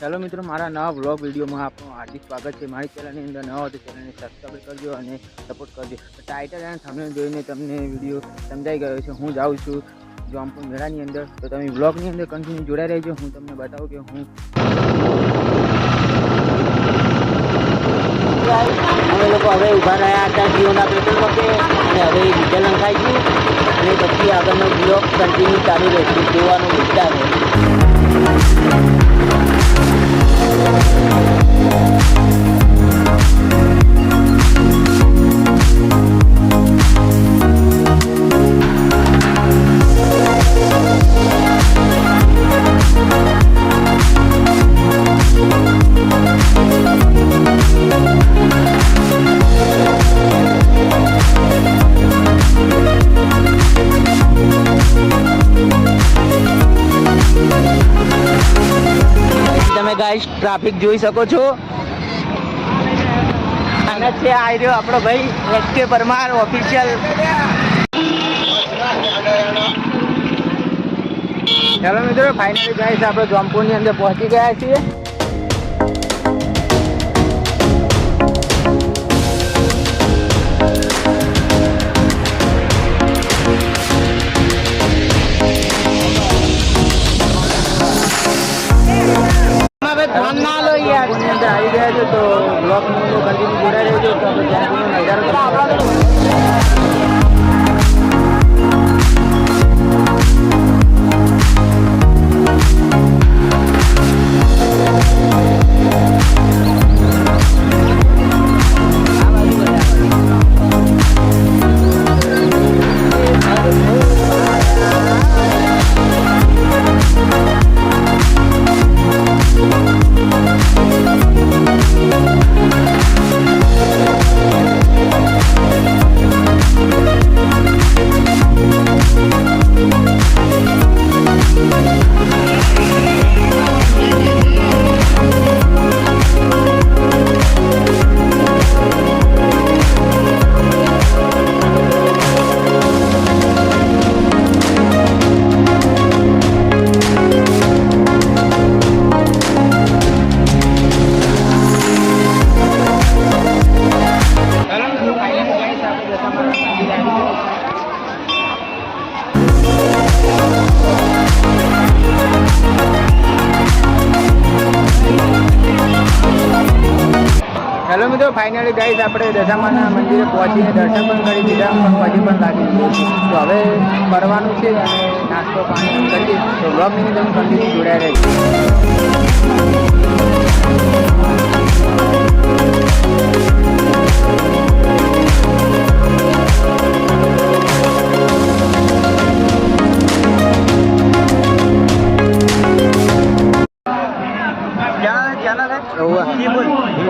Hello મિત્રો, મારા નવા વ્લોગ વિડીયોમાં આપનું હાર્દિક સ્વાગત છે. મારી ચેનલની અંદર નવા તો ચેનલને સબસ્ક્રાઈબ કરજો અને સપોર્ટ કરજો. ટાઇટલ અને થંબનેલ જોઈને તમને વિડીયો સમજાઈ ગયો છે. હું જાઉં છું જોમપુર મેળાની અંદર, તો તમે વ્લોગની અંદર કન્ટિન્યુ જોડાઈ રહેજો. હું તમને બતાવું કે હું અમે લોકો હવે ઊભા રહ્યા હતા જીઓના પેટ્રોલ પંપે અને હવે ડીઝલ નખાઈશું અને પછી આગળનો બ્લોગ કન્ટિન્યુ ચાલુ રહેશે. જોવાનું વિચાર છે. તમે ગાઈસ ટ્રાફિક જોઈ શકો છો. અને છે આવી રહ્યો આપણો ભાઈ એસ.કે. પરમાર ઓફિશિયલ. ચાલો મિત્રો, ફાઇનલી ગાઈસ આપણે જોમપુરની અંદર પહોંચી ગયા છીએ. ફોન ના લો યાર. ની અંદર આવી ગયા છે, તો બ્લોગની અંદર કન્ટિન્યુ જોડાઈ રહેજો. તો આપણે જોમપુરનો નજારો હેલો મિત્રો, ફાઇનલી ગાઈસ આપણે દશામાના મંદિરે પહોંચીને દર્શન પણ કરી દીધા, પણ પછી પણ લાગી ગયું. તો હવે ફરવાનું છે અને નાસ્તો પાણી કરીએ. તો બ્લોગની અંદર કન્ટિન્યુ જોડાઈ રહેજો.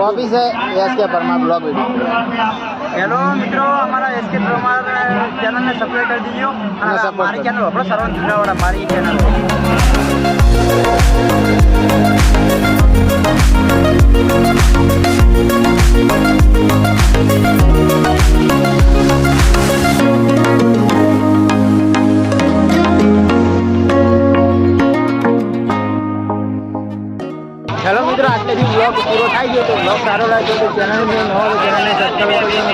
ऑफिस है SK. Parmar blog video. Hello મિત્રો, અમારા એસ.કે. પરમાર ચેનલને સબસ્ક્રાઈબ કરી દીજો. અને મારી ચેનલ આપણો સરવણ જુનાવાડા મારી ચેનલ. હેલો મિત્રો, આટલેથી બ્લોગ પૂરો થાય છે. તો બ્લોગ સારો લાગ્યો તો ચેનલને નવો ચેનલને સબસ્ક્રાઈબ કરજો અને